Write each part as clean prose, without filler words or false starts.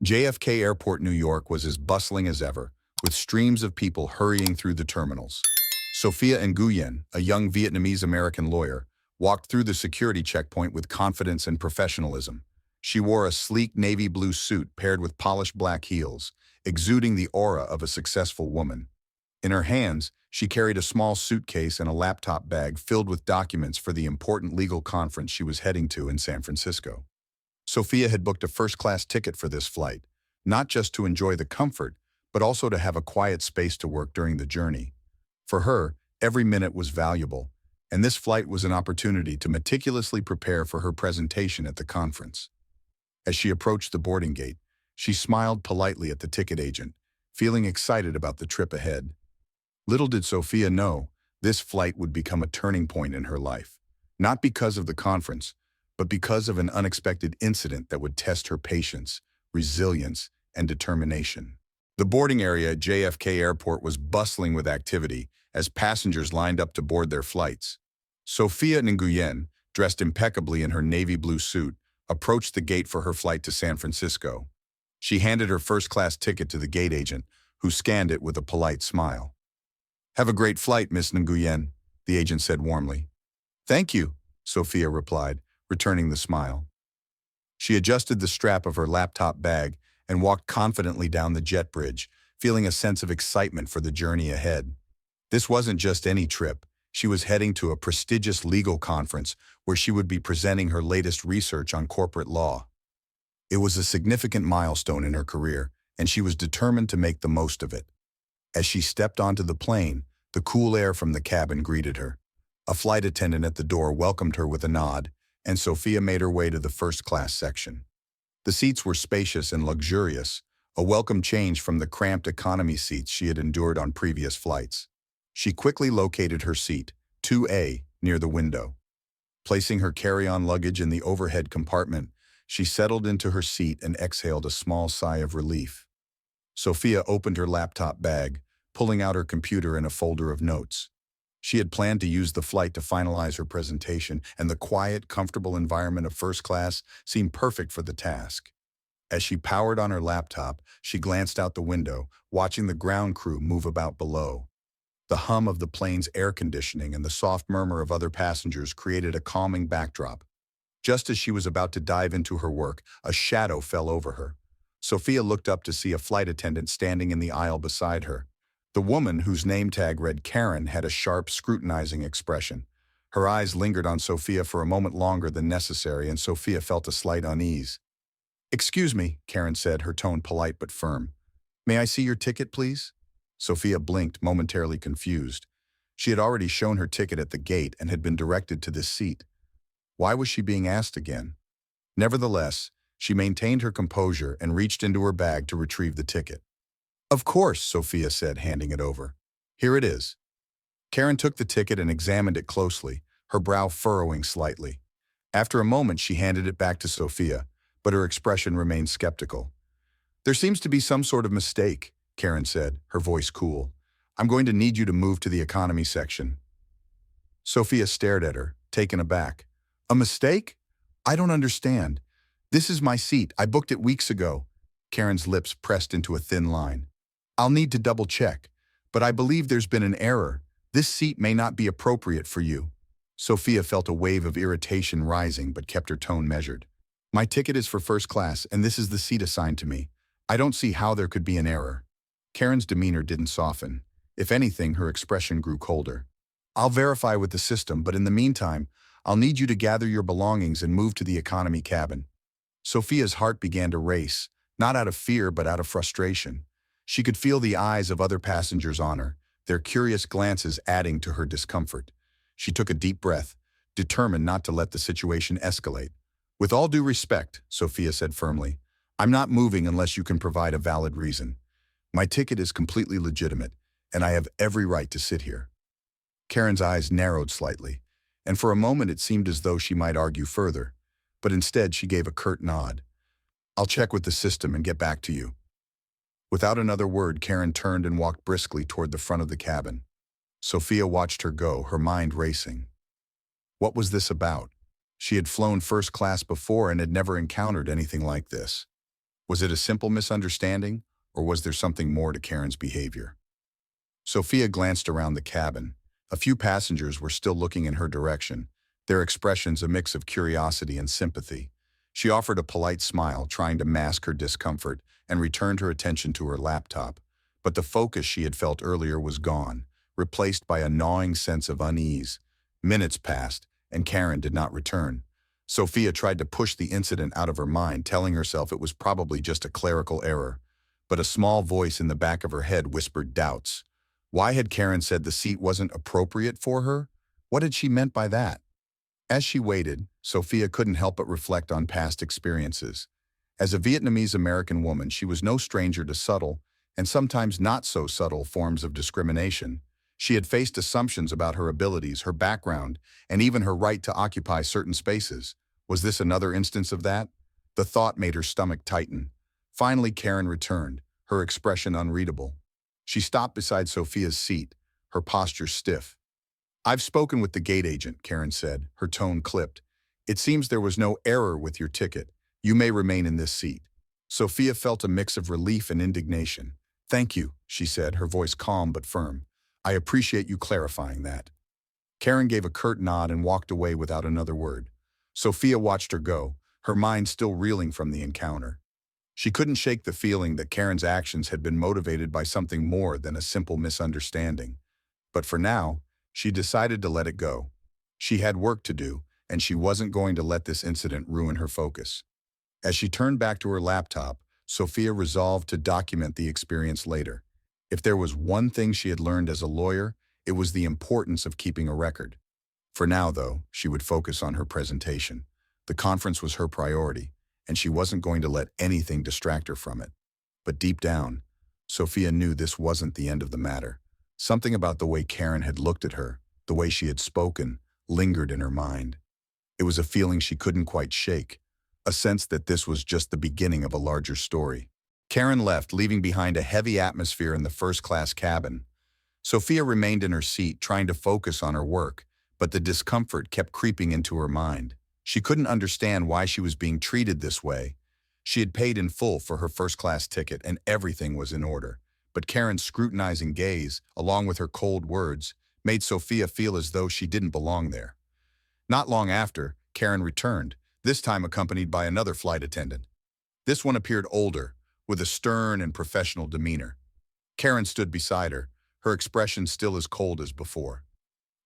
JFK Airport, New York was as bustling as ever, with streams of people hurrying through the terminals. Sophia Nguyen, a young Vietnamese-American lawyer, walked through the security checkpoint with confidence and professionalism. She wore a sleek navy blue suit paired with polished black heels, exuding the aura of a successful woman. In her hands, she carried a small suitcase and a laptop bag filled with documents for the important legal conference she was heading to in San Francisco. Sophia had booked a first-class ticket for this flight, not just to enjoy the comfort, but also to have a quiet space to work during the journey. For her, every minute was valuable, and this flight was an opportunity to meticulously prepare for her presentation at the conference. As she approached the boarding gate, she smiled politely at the ticket agent, feeling excited about the trip ahead. Little did Sophia know, this flight would become a turning point in her life, not because of the conference, but because of an unexpected incident that would test her patience, resilience, and determination. The boarding area at JFK Airport was bustling with activity as passengers lined up to board their flights. Sophia Nguyen, dressed impeccably in her navy blue suit, approached the gate for her flight to San Francisco. She handed her first-class ticket to the gate agent, who scanned it with a polite smile. "Have a great flight, Miss Nguyen," the agent said warmly. "Thank you," Sophia replied, returning the smile. She adjusted the strap of her laptop bag and walked confidently down the jet bridge, feeling a sense of excitement for the journey ahead. This wasn't just any trip. She was heading to a prestigious legal conference where she would be presenting her latest research on corporate law. It was a significant milestone in her career, and she was determined to make the most of it. As she stepped onto the plane, the cool air from the cabin greeted her. A flight attendant at the door welcomed her with a nod, and Sophia made her way to the first-class section. The seats were spacious and luxurious, a welcome change from the cramped economy seats she had endured on previous flights. She quickly located her seat, 2A, near the window. Placing her carry-on luggage in the overhead compartment, she settled into her seat and exhaled a small sigh of relief. Sophia opened her laptop bag, pulling out her computer and a folder of notes. She had planned to use the flight to finalize her presentation, and the quiet, comfortable environment of first class seemed perfect for the task. As she powered on her laptop, she glanced out the window, watching the ground crew move about below. The hum of the plane's air conditioning and the soft murmur of other passengers created a calming backdrop. Just as she was about to dive into her work, a shadow fell over her. Sophia looked up to see a flight attendant standing in the aisle beside her. The woman, whose name tag read Karen, had a sharp, scrutinizing expression. Her eyes lingered on Sophia for a moment longer than necessary, and Sophia felt a slight unease. "Excuse me," Karen said, her tone polite but firm. "May I see your ticket, please?" Sophia blinked, momentarily confused. She had already shown her ticket at the gate and had been directed to this seat. Why was she being asked again? Nevertheless, she maintained her composure and reached into her bag to retrieve the ticket. "Of course," Sophia said, handing it over. "Here it is." Karen took the ticket and examined it closely, her brow furrowing slightly. After a moment, she handed it back to Sophia, but her expression remained skeptical. "There seems to be some sort of mistake," Karen said, her voice cool. "I'm going to need you to move to the economy section." Sophia stared at her, taken aback. "A mistake? I don't understand. This is my seat. I booked it weeks ago." Karen's lips pressed into a thin line. "I'll need to double-check, but I believe there's been an error. This seat may not be appropriate for you." Sophia felt a wave of irritation rising but kept her tone measured. "My ticket is for first class, and this is the seat assigned to me. I don't see how there could be an error." Karen's demeanor didn't soften. If anything, her expression grew colder. "I'll verify with the system, but in the meantime, I'll need you to gather your belongings and move to the economy cabin." Sophia's heart began to race, not out of fear but out of frustration. She could feel the eyes of other passengers on her, their curious glances adding to her discomfort. She took a deep breath, determined not to let the situation escalate. "With all due respect," Sophia said firmly, "I'm not moving unless you can provide a valid reason. My ticket is completely legitimate, and I have every right to sit here." Karen's eyes narrowed slightly, and for a moment it seemed as though she might argue further, but instead she gave a curt nod. "I'll check with the system and get back to you." Without another word, Karen turned and walked briskly toward the front of the cabin. Sophia watched her go, her mind racing. What was this about? She had flown first class before and had never encountered anything like this. Was it a simple misunderstanding, or was there something more to Karen's behavior? Sophia glanced around the cabin. A few passengers were still looking in her direction, their expressions a mix of curiosity and sympathy. She offered a polite smile, trying to mask her discomfort, and returned her attention to her laptop. But the focus she had felt earlier was gone, replaced by a gnawing sense of unease. Minutes passed, and Karen did not return. Sophia tried to push the incident out of her mind, telling herself it was probably just a clerical error. But a small voice in the back of her head whispered doubts. Why had Karen said the seat wasn't appropriate for her? What had she meant by that? As she waited, Sophia couldn't help but reflect on past experiences. As a Vietnamese-American woman, she was no stranger to subtle, and sometimes not so subtle, forms of discrimination. She had faced assumptions about her abilities, her background, and even her right to occupy certain spaces. Was this another instance of that? The thought made her stomach tighten. Finally, Karen returned, her expression unreadable. She stopped beside Sophia's seat, her posture stiff. "I've spoken with the gate agent," Karen said, her tone clipped. "It seems there was no error with your ticket. You may remain in this seat." Sophia felt a mix of relief and indignation. "Thank you," she said, her voice calm but firm. "I appreciate you clarifying that." Karen gave a curt nod and walked away without another word. Sophia watched her go, her mind still reeling from the encounter. She couldn't shake the feeling that Karen's actions had been motivated by something more than a simple misunderstanding. But for now, she decided to let it go. She had work to do, and she wasn't going to let this incident ruin her focus. As she turned back to her laptop, Sophia resolved to document the experience later. If there was one thing she had learned as a lawyer, it was the importance of keeping a record. For now, though, she would focus on her presentation. The conference was her priority, and she wasn't going to let anything distract her from it. But deep down, Sophia knew this wasn't the end of the matter. Something about the way Karen had looked at her, the way she had spoken, lingered in her mind. It was a feeling she couldn't quite shake, a sense that this was just the beginning of a larger story. Karen left, leaving behind a heavy atmosphere in the first-class cabin. Sophia remained in her seat, trying to focus on her work, but the discomfort kept creeping into her mind. She couldn't understand why she was being treated this way. She had paid in full for her first-class ticket, and everything was in order. But Karen's scrutinizing gaze, along with her cold words, made Sophia feel as though she didn't belong there. Not long after, Karen returned, this time accompanied by another flight attendant. This one appeared older, with a stern and professional demeanor. Karen stood beside her, her expression still as cold as before.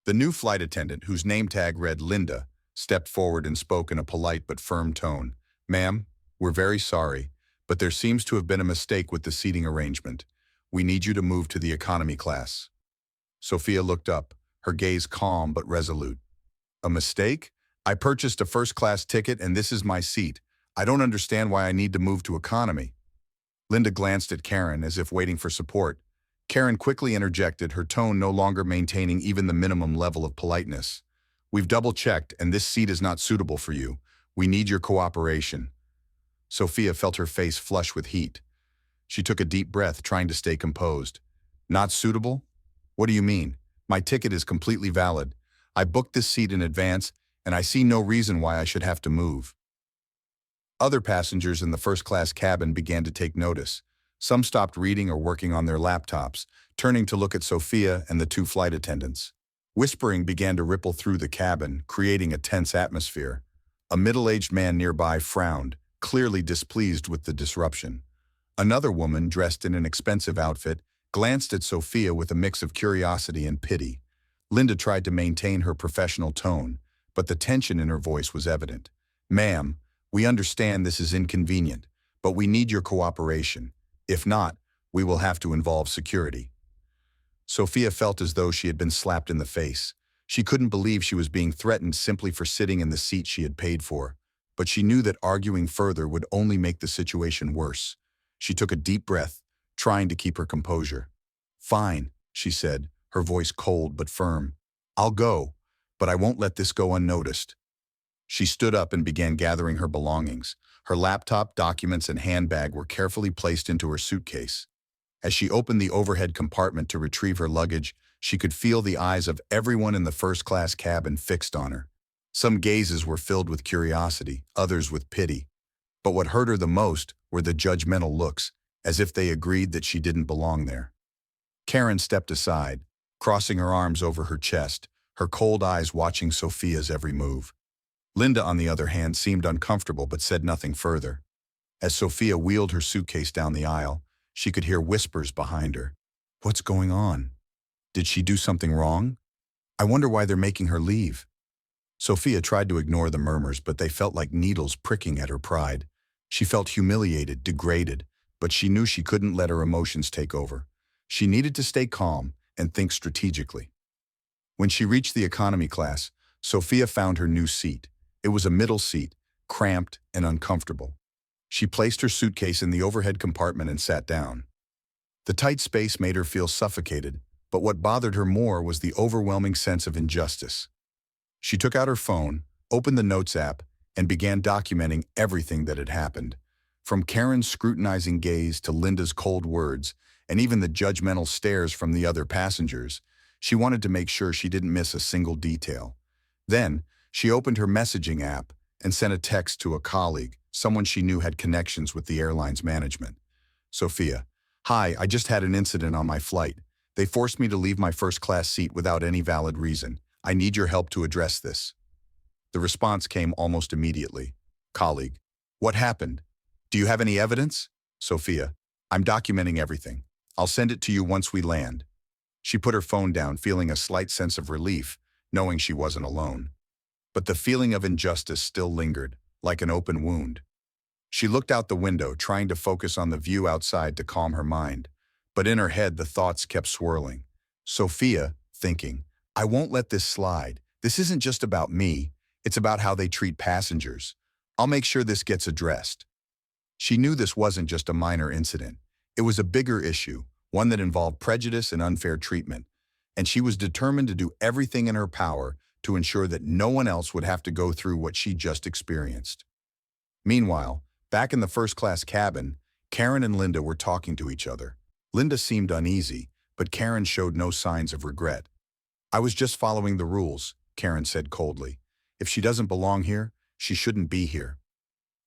The new flight attendant, whose name tag read Linda, stepped forward and spoke in a polite but firm tone. "Ma'am, we're very sorry, but there seems to have been a mistake with the seating arrangement. We need you to move to the economy class." Sophia looked up, her gaze calm but resolute. "A mistake? I purchased a first-class ticket and this is my seat. I don't understand why I need to move to economy." Linda glanced at Karen as if waiting for support. Karen quickly interjected, her tone no longer maintaining even the minimum level of politeness. "We've double-checked and this seat is not suitable for you. We need your cooperation." Sophia felt her face flush with heat. She took a deep breath, trying to stay composed. "Not suitable? What do you mean? My ticket is completely valid. I booked this seat in advance, and I see no reason why I should have to move." Other passengers in the first-class cabin began to take notice. Some stopped reading or working on their laptops, turning to look at Sophia and the two flight attendants. Whispering began to ripple through the cabin, creating a tense atmosphere. A middle-aged man nearby frowned, clearly displeased with the disruption. Another woman, dressed in an expensive outfit, glanced at Sophia with a mix of curiosity and pity. Linda tried to maintain her professional tone, but the tension in her voice was evident. "Ma'am, we understand this is inconvenient, but we need your cooperation. If not, we will have to involve security." Sophia felt as though she had been slapped in the face. She couldn't believe she was being threatened simply for sitting in the seat she had paid for, but she knew that arguing further would only make the situation worse. She took a deep breath, trying to keep her composure. "Fine," she said, her voice cold but firm. "I'll go, but I won't let this go unnoticed." She stood up and began gathering her belongings. Her laptop, documents, and handbag were carefully placed into her suitcase. As she opened the overhead compartment to retrieve her luggage, she could feel the eyes of everyone in the first-class cabin fixed on her. Some gazes were filled with curiosity, others with pity. But what hurt her the most were the judgmental looks, as if they agreed that she didn't belong there. Karen stepped aside, crossing her arms over her chest, her cold eyes watching Sophia's every move. Linda, on the other hand, seemed uncomfortable but said nothing further. As Sophia wheeled her suitcase down the aisle, she could hear whispers behind her. What's going on? Did she do something wrong? I wonder why they're making her leave. Sophia tried to ignore the murmurs, but they felt like needles pricking at her pride. She felt humiliated, degraded, but she knew she couldn't let her emotions take over. She needed to stay calm and think strategically. When she reached the economy class, Sophia found her new seat. It was a middle seat, cramped and uncomfortable. She placed her suitcase in the overhead compartment and sat down. The tight space made her feel suffocated, but what bothered her more was the overwhelming sense of injustice. She took out her phone, opened the Notes app, and began documenting everything that had happened. From Karen's scrutinizing gaze to Linda's cold words, and even the judgmental stares from the other passengers, she wanted to make sure she didn't miss a single detail. Then, she opened her messaging app and sent a text to a colleague, someone she knew had connections with the airline's management. Sophia, hi, I just had an incident on my flight. They forced me to leave my first-class seat without any valid reason. I need your help to address this. The response came almost immediately. Colleague, what happened? Do you have any evidence? Sophia, I'm documenting everything. I'll send it to you once we land. She put her phone down, feeling a slight sense of relief, knowing she wasn't alone. But the feeling of injustice still lingered, like an open wound. She looked out the window, trying to focus on the view outside to calm her mind. But in her head, the thoughts kept swirling. Sophia, thinking, I won't let this slide. This isn't just about me. It's about how they treat passengers. I'll make sure this gets addressed. She knew this wasn't just a minor incident. It was a bigger issue, one that involved prejudice and unfair treatment. And she was determined to do everything in her power to ensure that no one else would have to go through what she just experienced. Meanwhile, back in the first-class cabin, Karen and Linda were talking to each other. Linda seemed uneasy, but Karen showed no signs of regret. I was just following the rules, Karen said coldly. If she doesn't belong here, she shouldn't be here.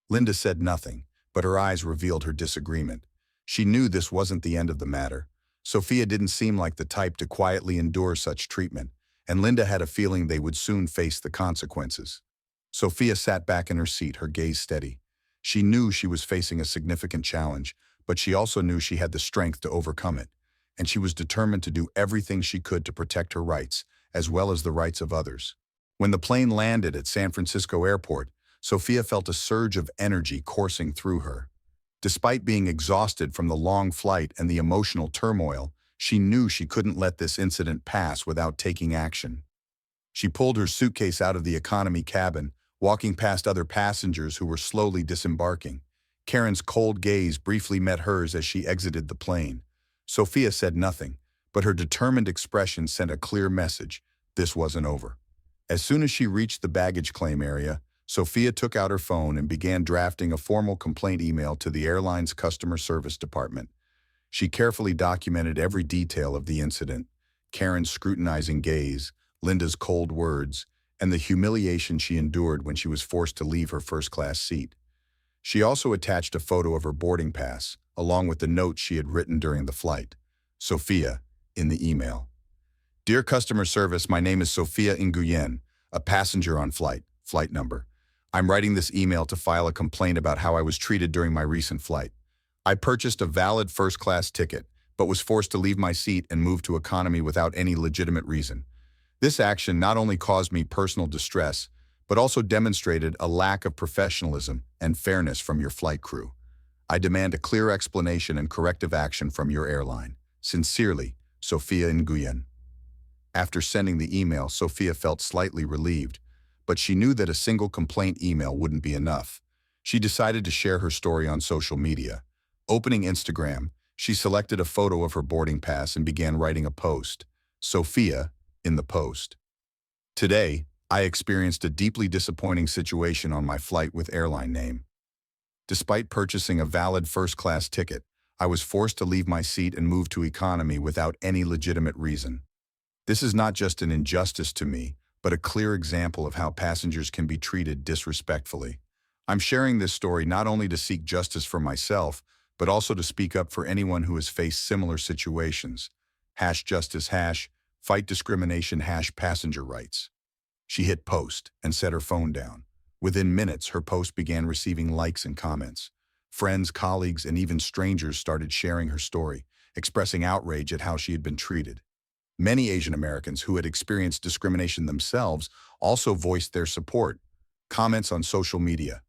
Linda said nothing, but her eyes revealed her disagreement. She knew this wasn't the end of the matter. Sophia didn't seem like the type to quietly endure such treatment, and Linda had a feeling they would soon face the consequences. Sophia sat back in her seat, her gaze steady. She knew she was facing a significant challenge, but she also knew she had the strength to overcome it, and she was determined to do everything she could to protect her rights, as well as the rights of others. When the plane landed at San Francisco Airport, Sophia felt a surge of energy coursing through her. Despite being exhausted from the long flight and the emotional turmoil, she knew she couldn't let this incident pass without taking action. She pulled her suitcase out of the economy cabin, walking past other passengers who were slowly disembarking. Karen's cold gaze briefly met hers as she exited the plane. Sophia said nothing, but her determined expression sent a clear message. This wasn't over. As soon as she reached the baggage claim area, Sophia took out her phone and began drafting a formal complaint email to the airline's customer service department. She carefully documented every detail of the incident, Karen's scrutinizing gaze, Linda's cold words, and the humiliation she endured when she was forced to leave her first-class seat. She also attached a photo of her boarding pass, along with the notes she had written during the flight. Sophia, in the email. Dear customer service, my name is Sophia Nguyen, a passenger on flight number. I'm writing this email to file a complaint about how I was treated during my recent flight. I purchased a valid first-class ticket, but was forced to leave my seat and move to economy without any legitimate reason. This action not only caused me personal distress, but also demonstrated a lack of professionalism and fairness from your flight crew. I demand a clear explanation and corrective action from your airline. Sincerely, Sophia Nguyen. After sending the email, Sophia felt slightly relieved, but she knew that a single complaint email wouldn't be enough. She decided to share her story on social media. Opening Instagram, she selected a photo of her boarding pass and began writing a post. Sophia, in the post. Today, I experienced a deeply disappointing situation on my flight with airline name. Despite purchasing a valid first-class ticket, I was forced to leave my seat and move to economy without any legitimate reason. This is not just an injustice to me, but a clear example of how passengers can be treated disrespectfully. I'm sharing this story not only to seek justice for myself, but also to speak up for anyone who has faced similar situations. Hash justice, hash fight discrimination, hash passenger rights. She hit post and set her phone down. Within minutes, her post began receiving likes and comments. Friends, colleagues, and even strangers started sharing her story, expressing outrage at how she had been treated. Many Asian Americans who had experienced discrimination themselves also voiced their support. Comments on social media.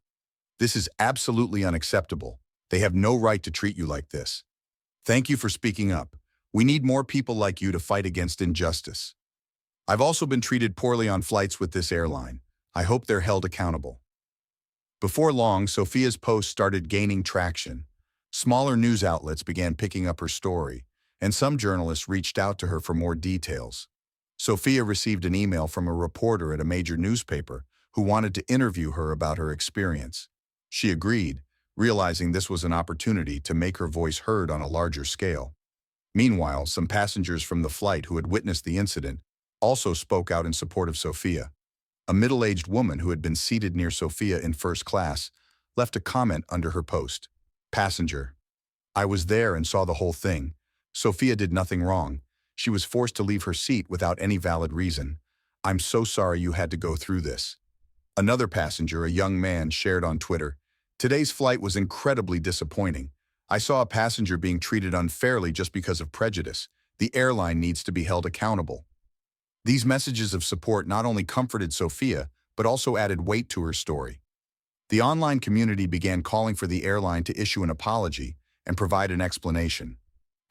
This is absolutely unacceptable. They have no right to treat you like this. Thank you for speaking up. We need more people like you to fight against injustice. I've also been treated poorly on flights with this airline. I hope they're held accountable. Before long, Sophia's post started gaining traction. Smaller news outlets began picking up her story, and some journalists reached out to her for more details. Sophia received an email from a reporter at a major newspaper who wanted to interview her about her experience. She agreed, realizing this was an opportunity to make her voice heard on a larger scale. Meanwhile, some passengers from the flight who had witnessed the incident also spoke out in support of Sophia. A middle-aged woman who had been seated near Sophia in first class left a comment under her post. Passenger. I was there and saw the whole thing. Sophia did nothing wrong. She was forced to leave her seat without any valid reason. I'm so sorry you had to go through this. Another passenger, a young man, shared on Twitter, today's flight was incredibly disappointing. I saw a passenger being treated unfairly just because of prejudice. The airline needs to be held accountable. These messages of support not only comforted Sophia, but also added weight to her story. The online community began calling for the airline to issue an apology and provide an explanation.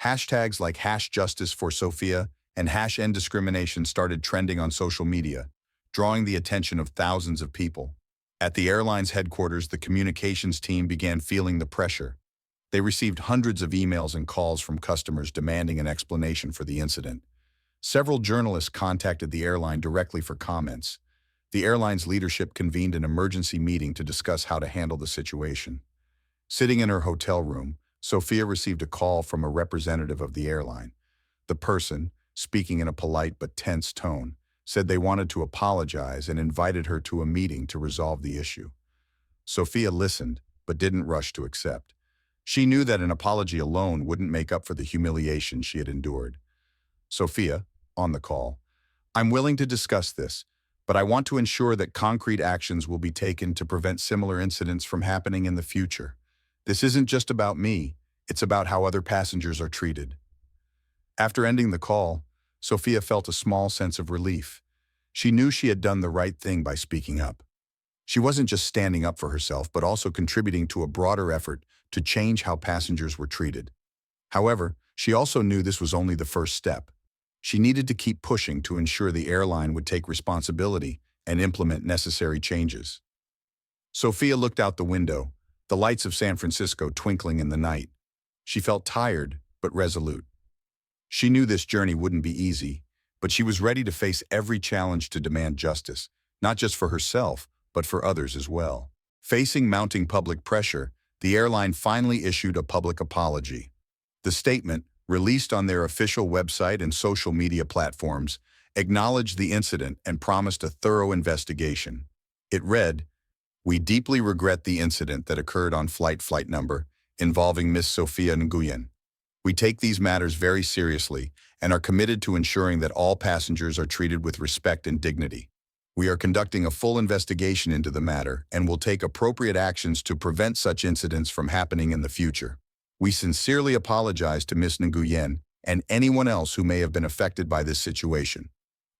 Hashtags like #JusticeForSophia and #EndDiscrimination started trending on social media, drawing the attention of thousands of people. At the airline's headquarters, the communications team began feeling the pressure. They received hundreds of emails and calls from customers demanding an explanation for the incident. Several journalists contacted the airline directly for comments. The airline's leadership convened an emergency meeting to discuss how to handle the situation. Sitting in her hotel room, Sophia received a call from a representative of the airline. The person, speaking in a polite but tense tone, said they wanted to apologize and invited her to a meeting to resolve the issue. Sophia listened, but didn't rush to accept. She knew that an apology alone wouldn't make up for the humiliation she had endured. Sophia, on the call, I'm willing to discuss this, but I want to ensure that concrete actions will be taken to prevent similar incidents from happening in the future. This isn't just about me, it's about how other passengers are treated. After ending the call, Sophia felt a small sense of relief. She knew she had done the right thing by speaking up. She wasn't just standing up for herself, but also contributing to a broader effort to change how passengers were treated. However, she also knew this was only the first step. She needed to keep pushing to ensure the airline would take responsibility and implement necessary changes. Sophia looked out the window, the lights of San Francisco twinkling in the night. She felt tired, but resolute. She knew this journey wouldn't be easy, but she was ready to face every challenge to demand justice, not just for herself, but for others as well. Facing mounting public pressure, the airline finally issued a public apology. The statement, released on their official website and social media platforms, acknowledged the incident and promised a thorough investigation. It read, "We deeply regret the incident that occurred on flight number involving Miss Sophia Nguyen. We take these matters very seriously and are committed to ensuring that all passengers are treated with respect and dignity. We are conducting a full investigation into the matter and will take appropriate actions to prevent such incidents from happening in the future. We sincerely apologize to Ms. Nguyen and anyone else who may have been affected by this situation."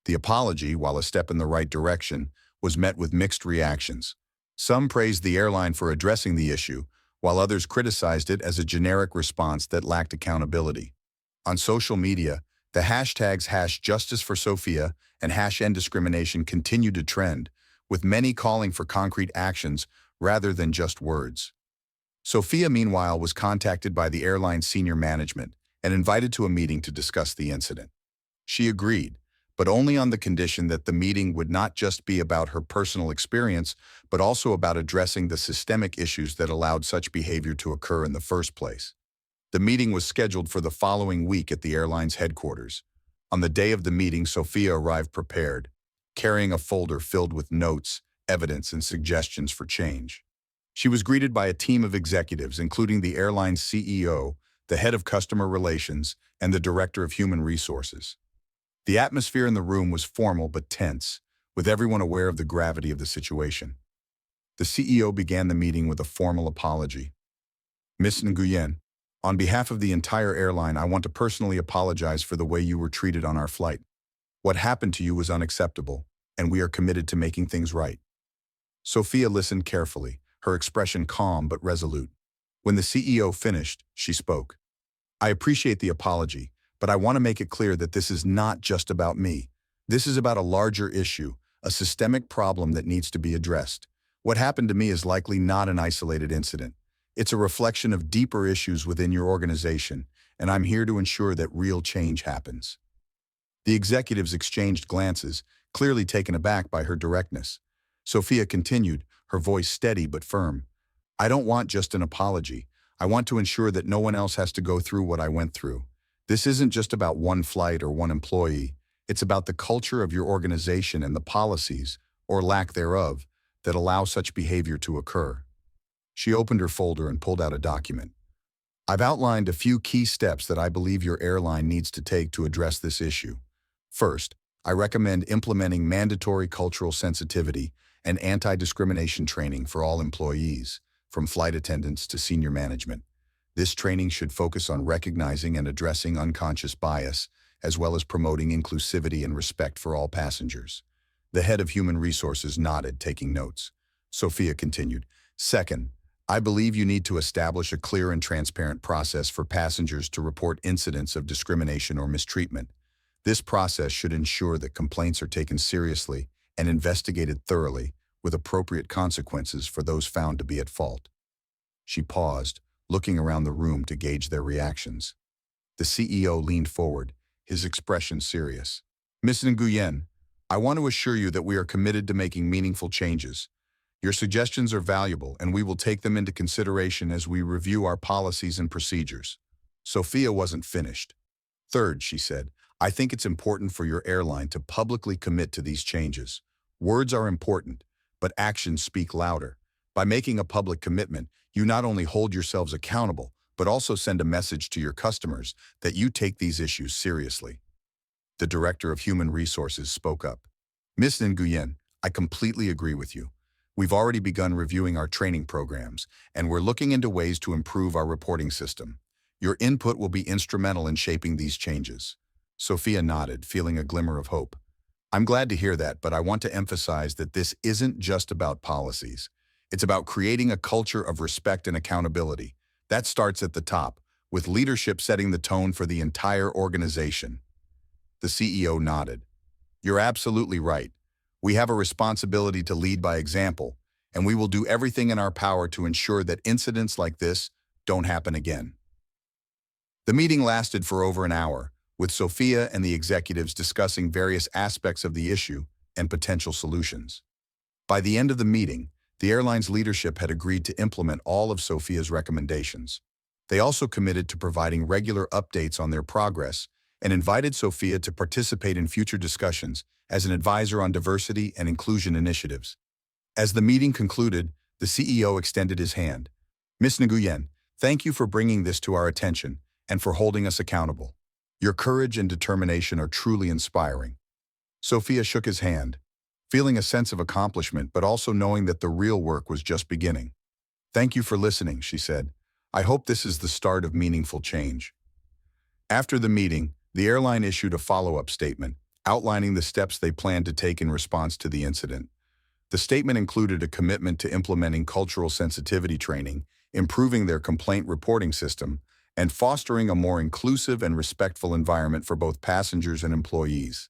The apology, while a step in the right direction, was met with mixed reactions. Some praised the airline for addressing the issue, while others criticized it as a generic response that lacked accountability. On social media, the hashtags #JusticeForSophia and #EndDiscrimination continued to trend, with many calling for concrete actions rather than just words. Sophia, meanwhile, was contacted by the airline's senior management and invited to a meeting to discuss the incident. She agreed, but only on the condition that the meeting would not just be about her personal experience, but also about addressing the systemic issues that allowed such behavior to occur in the first place. The meeting was scheduled for the following week at the airline's headquarters. On the day of the meeting, Sophia arrived prepared, carrying a folder filled with notes, evidence, and suggestions for change. She was greeted by a team of executives, including the airline's CEO, the head of customer relations, and the director of human resources. The atmosphere in the room was formal but tense, with everyone aware of the gravity of the situation. The CEO began the meeting with a formal apology. Ms. Nguyen, on behalf of the entire airline, I want to personally apologize for the way you were treated on our flight. What happened to you was unacceptable, and we are committed to making things right. Sophia listened carefully, her expression calm but resolute. When the CEO finished, she spoke. I appreciate the apology, but I want to make it clear that this is not just about me. This is about a larger issue, a systemic problem that needs to be addressed. What happened to me is likely not an isolated incident. It's a reflection of deeper issues within your organization, and I'm here to ensure that real change happens. The executives exchanged glances, clearly taken aback by her directness. Sophia continued, her voice steady but firm. I don't want just an apology. I want to ensure that no one else has to go through what I went through. This isn't just about one flight or one employee. It's about the culture of your organization and the policies, or lack thereof, that allow such behavior to occur. She opened her folder and pulled out a document. I've outlined a few key steps that I believe your airline needs to take to address this issue. First, I recommend implementing mandatory cultural sensitivity and anti-discrimination training for all employees, from flight attendants to senior management. This training should focus on recognizing and addressing unconscious bias, as well as promoting inclusivity and respect for all passengers. The head of human resources nodded, taking notes. Sophia continued, Second, I believe you need to establish a clear and transparent process for passengers to report incidents of discrimination or mistreatment. This process should ensure that complaints are taken seriously and investigated thoroughly, with appropriate consequences for those found to be at fault. She paused, looking around the room to gauge their reactions. The CEO leaned forward, his expression serious. Ms. Nguyen, I want to assure you that we are committed to making meaningful changes. Your suggestions are valuable, and we will take them into consideration as we review our policies and procedures. Sophia wasn't finished. Third, she said, I think it's important for your airline to publicly commit to these changes. Words are important, but actions speak louder. By making a public commitment, you not only hold yourselves accountable, but also send a message to your customers that you take these issues seriously. The Director of Human Resources spoke up. Ms. Nguyen, I completely agree with you. We've already begun reviewing our training programs, and we're looking into ways to improve our reporting system. Your input will be instrumental in shaping these changes. Sophia nodded, feeling a glimmer of hope. I'm glad to hear that, but I want to emphasize that this isn't just about policies. It's about creating a culture of respect and accountability. That starts at the top, with leadership setting the tone for the entire organization. The CEO nodded. You're absolutely right. We have a responsibility to lead by example, and we will do everything in our power to ensure that incidents like this don't happen again. The meeting lasted for over an hour, with Sophia and the executives discussing various aspects of the issue and potential solutions. By the end of the meeting, the airline's leadership had agreed to implement all of Sophia's recommendations. They also committed to providing regular updates on their progress and invited Sophia to participate in future discussions as an advisor on diversity and inclusion initiatives. As the meeting concluded, the CEO extended his hand. Ms. Nguyen, thank you for bringing this to our attention and for holding us accountable. Your courage and determination are truly inspiring. Sophia shook his hand, feeling a sense of accomplishment but also knowing that the real work was just beginning. Thank you for listening, she said. I hope this is the start of meaningful change. After the meeting, the airline issued a follow-up statement, outlining the steps they planned to take in response to the incident. The statement included a commitment to implementing cultural sensitivity training, improving their complaint reporting system, and fostering a more inclusive and respectful environment for both passengers and employees.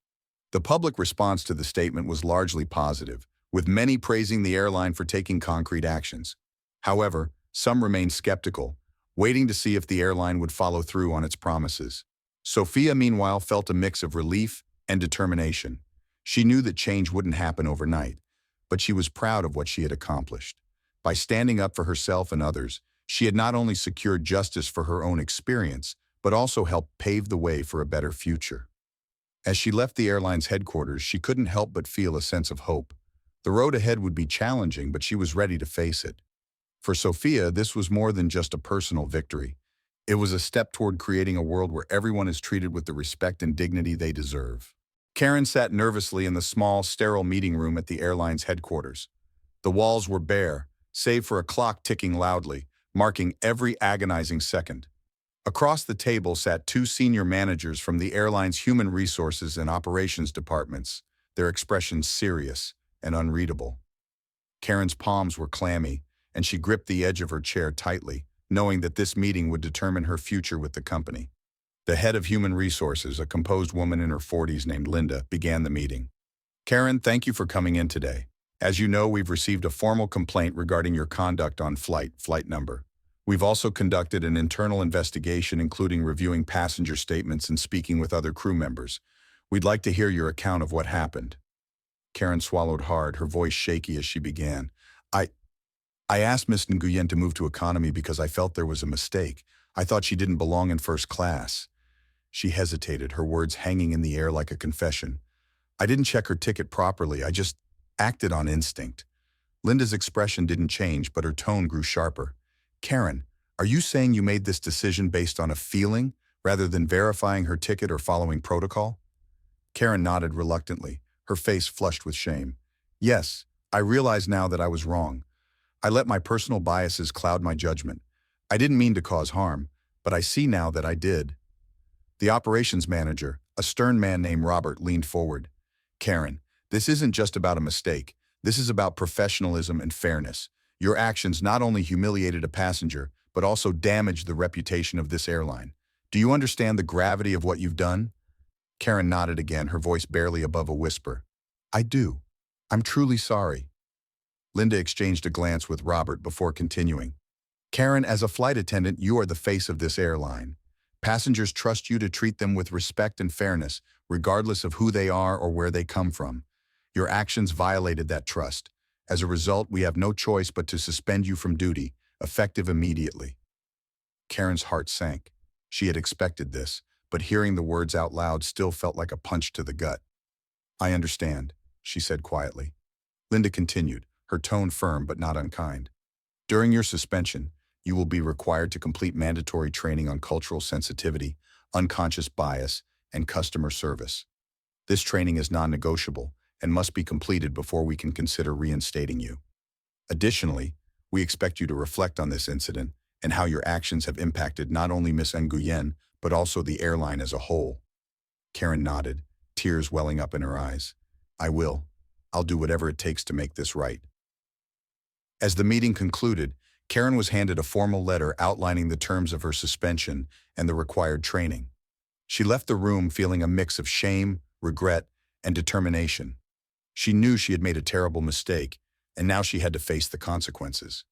The public response to the statement was largely positive, with many praising the airline for taking concrete actions. However, some remained skeptical, waiting to see if the airline would follow through on its promises. Sophia, meanwhile, felt a mix of relief and determination. She knew that change wouldn't happen overnight, but she was proud of what she had accomplished. By standing up for herself and others, she had not only secured justice for her own experience, but also helped pave the way for a better future. As she left the airline's headquarters, she couldn't help but feel a sense of hope. The road ahead would be challenging, but she was ready to face it. For Sophia, this was more than just a personal victory. It was a step toward creating a world where everyone is treated with the respect and dignity they deserve. Karen sat nervously in the small, sterile meeting room at the airline's headquarters. The walls were bare, save for a clock ticking loudly, marking every agonizing second. Across the table sat two senior managers from the airline's human resources and operations departments, their expressions serious and unreadable. Karen's palms were clammy, and she gripped the edge of her chair tightly, knowing that this meeting would determine her future with the company. The head of human resources, a composed woman in her 40s named Linda, began the meeting. Karen, thank you for coming in today. As you know, we've received a formal complaint regarding your conduct on flight number. We've also conducted an internal investigation, including reviewing passenger statements and speaking with other crew members. We'd like to hear your account of what happened. Karen swallowed hard, her voice shaky as she began. I asked Miss Nguyen to move to economy because I felt there was a mistake. I thought she didn't belong in first class. She hesitated, her words hanging in the air like a confession. I didn't check her ticket properly. I just acted on instinct. Linda's expression didn't change, but her tone grew sharper. Karen, are you saying you made this decision based on a feeling rather than verifying her ticket or following protocol? Karen nodded reluctantly, her face flushed with shame. Yes, I realize now that I was wrong. I let my personal biases cloud my judgment. I didn't mean to cause harm, but I see now that I did. The operations manager, a stern man named Robert, leaned forward. Karen, this isn't just about a mistake. This is about professionalism and fairness. Your actions not only humiliated a passenger, but also damaged the reputation of this airline. Do you understand the gravity of what you've done? Karen nodded again, her voice barely above a whisper. I do. I'm truly sorry. Linda exchanged a glance with Robert before continuing. Karen, as a flight attendant, you are the face of this airline. Passengers trust you to treat them with respect and fairness, regardless of who they are or where they come from. Your actions violated that trust. As a result, we have no choice but to suspend you from duty, effective immediately. Karen's heart sank. She had expected this, but hearing the words out loud still felt like a punch to the gut. I understand, she said quietly. Linda continued, her tone firm but not unkind. During your suspension, you will be required to complete mandatory training on cultural sensitivity, unconscious bias, and customer service. This training is non-negotiable and must be completed before we can consider reinstating you. Additionally, we expect you to reflect on this incident and how your actions have impacted not only Miss Nguyen, but also the airline as a whole. Karen nodded, tears welling up in her eyes. I will. I'll do whatever it takes to make this right. As the meeting concluded, Karen was handed a formal letter outlining the terms of her suspension and the required training. She left the room feeling a mix of shame, regret, and determination. She knew she had made a terrible mistake, and now she had to face the consequences.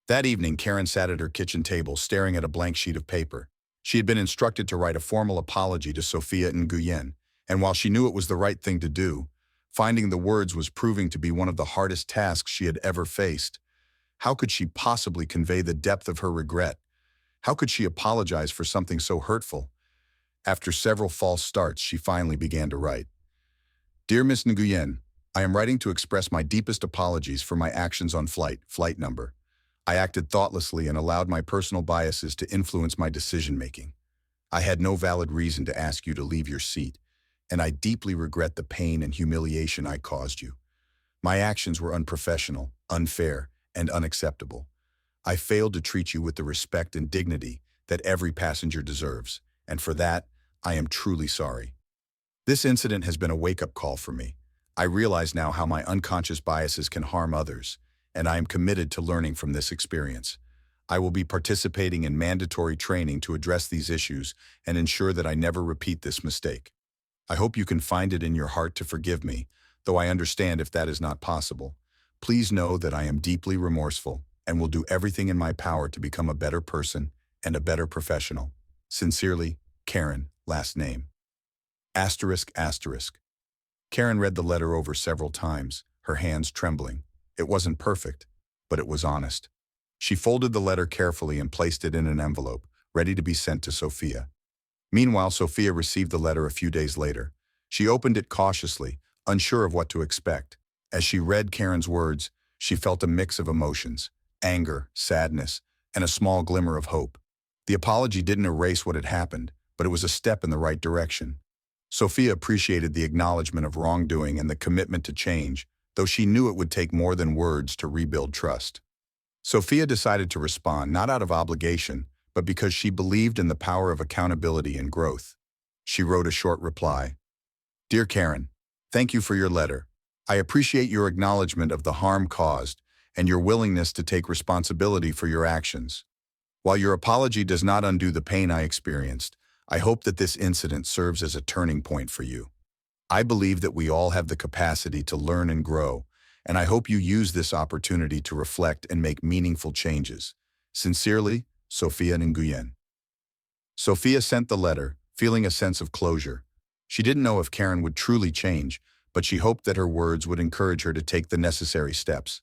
That evening, Karen sat at her kitchen table staring at a blank sheet of paper. She had been instructed to write a formal apology to Sophia Nguyen, and while she knew it was the right thing to do, finding the words was proving to be one of the hardest tasks she had ever faced. How could she possibly convey the depth of her regret? How could she apologize for something so hurtful? After several false starts, she finally began to write. Dear Miss Nguyen, I am writing to express my deepest apologies for my actions on flight number. I acted thoughtlessly and allowed my personal biases to influence my decision-making. I had no valid reason to ask you to leave your seat, and I deeply regret the pain and humiliation I caused you. My actions were unprofessional, unfair, and unacceptable. I failed to treat you with the respect and dignity that every passenger deserves, and for that, I am truly sorry. This incident has been a wake-up call for me. I realize now how my unconscious biases can harm others, and I am committed to learning from this experience. I will be participating in mandatory training to address these issues and ensure that I never repeat this mistake. I hope you can find it in your heart to forgive me, though I understand if that is not possible. Please know that I am deeply remorseful and will do everything in my power to become a better person and a better professional. Sincerely, Karen, last name. ***. Karen read the letter over several times, her hands trembling. It wasn't perfect, but it was honest. She folded the letter carefully and placed it in an envelope, ready to be sent to Sophia. Meanwhile, Sophia received the letter a few days later. She opened it cautiously, unsure of what to expect. As she read Karen's words, she felt a mix of emotions: anger, sadness, and a small glimmer of hope. The apology didn't erase what had happened, but it was a step in the right direction. Sophia appreciated the acknowledgement of wrongdoing and the commitment to change, though she knew it would take more than words to rebuild trust. Sophia decided to respond not out of obligation, but because she believed in the power of accountability and growth. She wrote a short reply. Dear Karen, thank you for your letter. I appreciate your acknowledgement of the harm caused and your willingness to take responsibility for your actions. While your apology does not undo the pain I experienced, I hope that this incident serves as a turning point for you. I believe that we all have the capacity to learn and grow, and I hope you use this opportunity to reflect and make meaningful changes. Sincerely, Sophia Nguyen. Sophia sent the letter, feeling a sense of closure. She didn't know if Karen would truly change, but she hoped that her words would encourage her to take the necessary steps.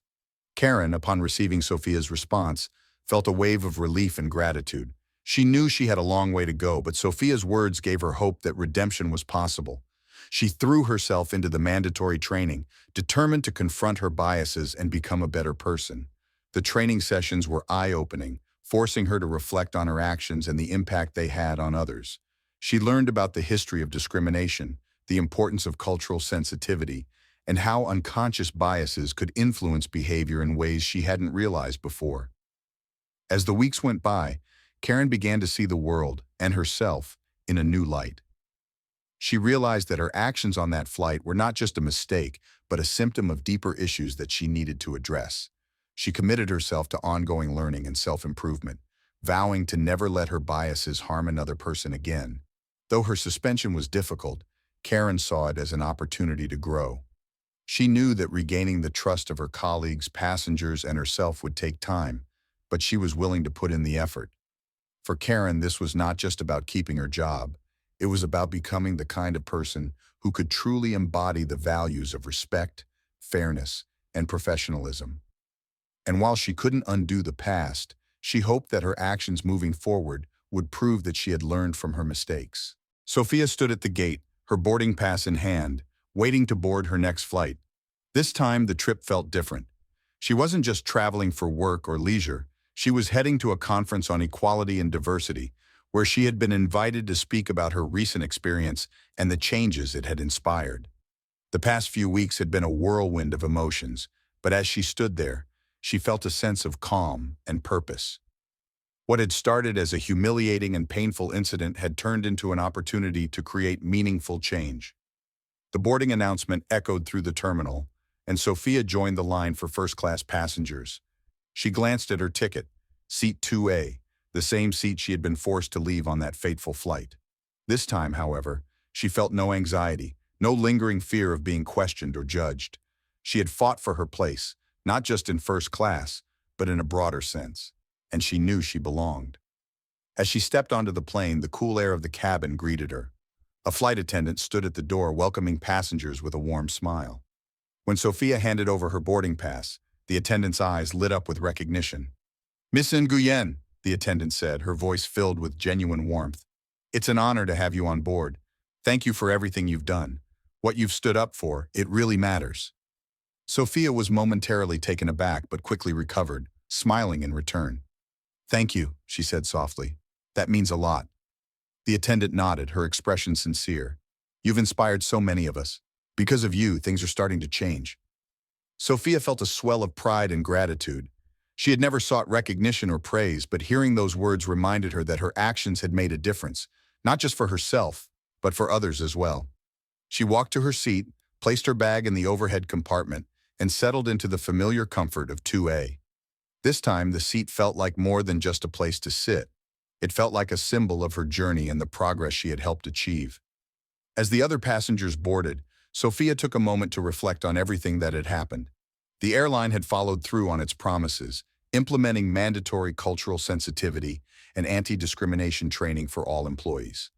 Karen, upon receiving Sophia's response, felt a wave of relief and gratitude. She knew she had a long way to go, but Sophia's words gave her hope that redemption was possible. She threw herself into the mandatory training, determined to confront her biases and become a better person. The training sessions were eye-opening, forcing her to reflect on her actions and the impact they had on others. She learned about the history of discrimination, the importance of cultural sensitivity, and how unconscious biases could influence behavior in ways she hadn't realized before. As the weeks went by, Karen began to see the world, and herself, in a new light. She realized that her actions on that flight were not just a mistake, but a symptom of deeper issues that she needed to address. She committed herself to ongoing learning and self-improvement, vowing to never let her biases harm another person again. Though her suspension was difficult, Karen saw it as an opportunity to grow. She knew that regaining the trust of her colleagues, passengers, and herself would take time, but she was willing to put in the effort. For Karen, this was not just about keeping her job. It was about becoming the kind of person who could truly embody the values of respect, fairness, and professionalism. And while she couldn't undo the past, she hoped that her actions moving forward would prove that she had learned from her mistakes. Sophia stood at the gate, her boarding pass in hand, waiting to board her next flight. This time, the trip felt different. She wasn't just traveling for work or leisure. She was heading to a conference on equality and diversity, where she had been invited to speak about her recent experience and the changes it had inspired. The past few weeks had been a whirlwind of emotions, but as she stood there, she felt a sense of calm and purpose. What had started as a humiliating and painful incident had turned into an opportunity to create meaningful change. The boarding announcement echoed through the terminal, and Sophia joined the line for first-class passengers. She glanced at her ticket, seat 2A, the same seat she had been forced to leave on that fateful flight. This time, however, she felt no anxiety, no lingering fear of being questioned or judged. She had fought for her place, not just in first class, but in a broader sense, and she knew she belonged. As she stepped onto the plane, the cool air of the cabin greeted her. A flight attendant stood at the door welcoming passengers with a warm smile. When Sophia handed over her boarding pass, the attendant's eyes lit up with recognition. "Miss Nguyen," the attendant said, her voice filled with genuine warmth. "It's an honor to have you on board. Thank you for everything you've done. What you've stood up for, it really matters." Sophia was momentarily taken aback but quickly recovered, smiling in return. "Thank you," she said softly. "That means a lot." The attendant nodded, her expression sincere. "You've inspired so many of us. Because of you, things are starting to change." Sophia felt a swell of pride and gratitude. She had never sought recognition or praise, but hearing those words reminded her that her actions had made a difference, not just for herself, but for others as well. She walked to her seat, placed her bag in the overhead compartment, and settled into the familiar comfort of 2A. This time, the seat felt like more than just a place to sit. It felt like a symbol of her journey and the progress she had helped achieve. As the other passengers boarded, Sophia took a moment to reflect on everything that had happened. The airline had followed through on its promises, implementing mandatory cultural sensitivity and anti-discrimination training for all employees.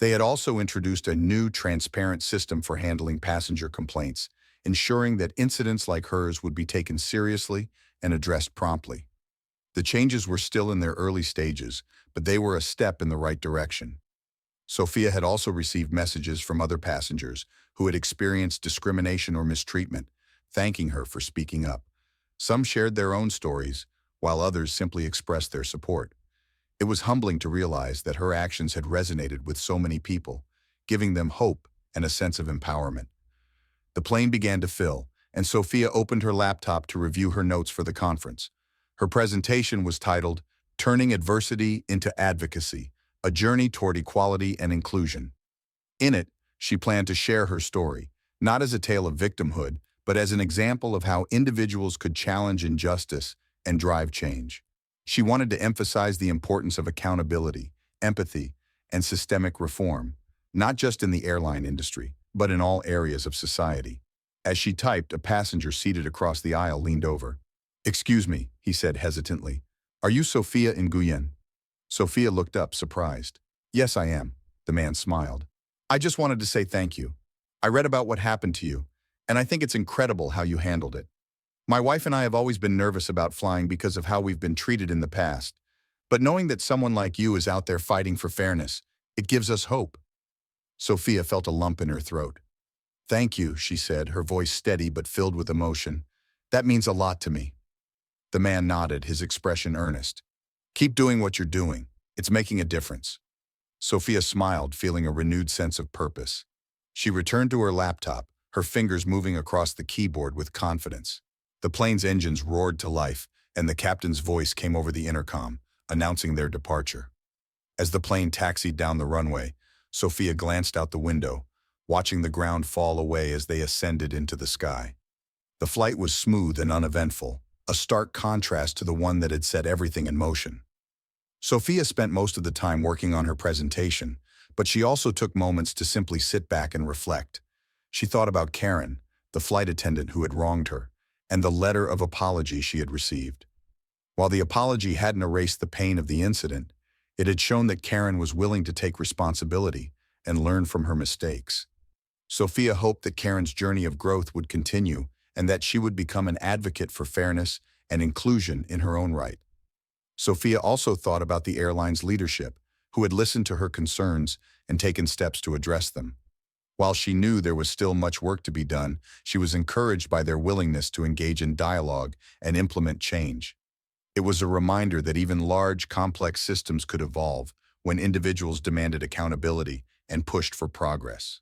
They had also introduced a new, transparent system for handling passenger complaints, ensuring that incidents like hers would be taken seriously and addressed promptly. The changes were still in their early stages, but they were a step in the right direction. Sophia had also received messages from other passengers who had experienced discrimination or mistreatment, thanking her for speaking up. Some shared their own stories, while others simply expressed their support. It was humbling to realize that her actions had resonated with so many people, giving them hope and a sense of empowerment. The plane began to fill, and Sophia opened her laptop to review her notes for the conference. Her presentation was titled, "Turning Adversity into Advocacy, A Journey Toward Equality and Inclusion." In it, she planned to share her story, not as a tale of victimhood, but as an example of how individuals could challenge injustice and drive change. She wanted to emphasize the importance of accountability, empathy, and systemic reform, not just in the airline industry, but in all areas of society. As she typed, a passenger seated across the aisle leaned over. "Excuse me," he said hesitantly. "Are you Sophia Nguyen?" Sophia looked up, surprised. "Yes, I am," the man smiled. "I just wanted to say thank you. I read about what happened to you, and I think it's incredible how you handled it. My wife and I have always been nervous about flying because of how we've been treated in the past. But knowing that someone like you is out there fighting for fairness, it gives us hope." Sophia felt a lump in her throat. "Thank you," she said, her voice steady but filled with emotion. "That means a lot to me." The man nodded, his expression earnest. "Keep doing what you're doing. It's making a difference." Sophia smiled, feeling a renewed sense of purpose. She returned to her laptop, her fingers moving across the keyboard with confidence. The plane's engines roared to life, and the captain's voice came over the intercom, announcing their departure. As the plane taxied down the runway, Sophia glanced out the window, watching the ground fall away as they ascended into the sky. The flight was smooth and uneventful, a stark contrast to the one that had set everything in motion. Sophia spent most of the time working on her presentation, but she also took moments to simply sit back and reflect. She thought about Karen, the flight attendant who had wronged her, and the letter of apology she had received. While the apology hadn't erased the pain of the incident, it had shown that Karen was willing to take responsibility and learn from her mistakes. Sophia hoped that Karen's journey of growth would continue and that she would become an advocate for fairness and inclusion in her own right. Sophia also thought about the airline's leadership, who had listened to her concerns and taken steps to address them. While she knew there was still much work to be done, she was encouraged by their willingness to engage in dialogue and implement change. It was a reminder that even large, complex systems could evolve when individuals demanded accountability and pushed for progress.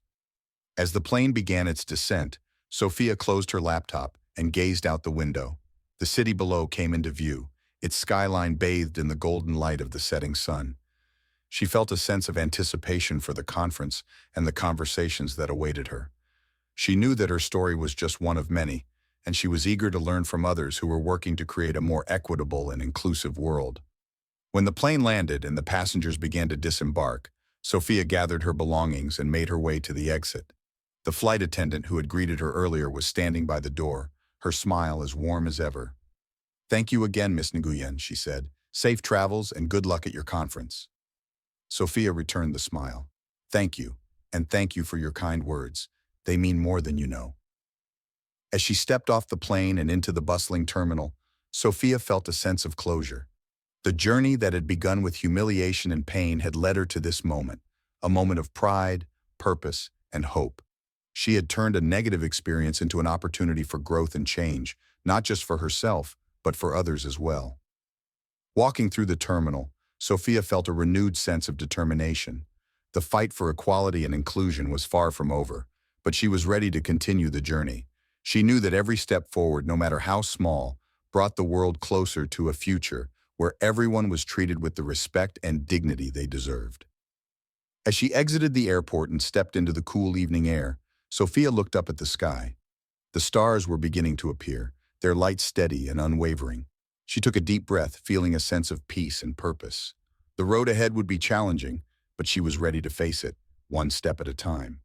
As the plane began its descent, Sophia closed her laptop and gazed out the window. The city below came into view, its skyline bathed in the golden light of the setting sun. She felt a sense of anticipation for the conference and the conversations that awaited her. She knew that her story was just one of many, and she was eager to learn from others who were working to create a more equitable and inclusive world. When the plane landed and the passengers began to disembark, Sophia gathered her belongings and made her way to the exit. The flight attendant who had greeted her earlier was standing by the door, her smile as warm as ever. "Thank you again, Miss Nguyen," she said. "Safe travels and good luck at your conference." Sophia returned the smile. "Thank you, and thank you for your kind words. They mean more than you know." As she stepped off the plane and into the bustling terminal, Sophia felt a sense of closure. The journey that had begun with humiliation and pain had led her to this moment, a moment of pride, purpose, and hope. She had turned a negative experience into an opportunity for growth and change, not just for herself, but for others as well. Walking through the terminal, Sophia felt a renewed sense of determination. The fight for equality and inclusion was far from over, but she was ready to continue the journey. She knew that every step forward, no matter how small, brought the world closer to a future where everyone was treated with the respect and dignity they deserved. As she exited the airport and stepped into the cool evening air, Sophia looked up at the sky. The stars were beginning to appear, their light steady and unwavering. She took a deep breath, feeling a sense of peace and purpose. The road ahead would be challenging, but she was ready to face it, one step at a time.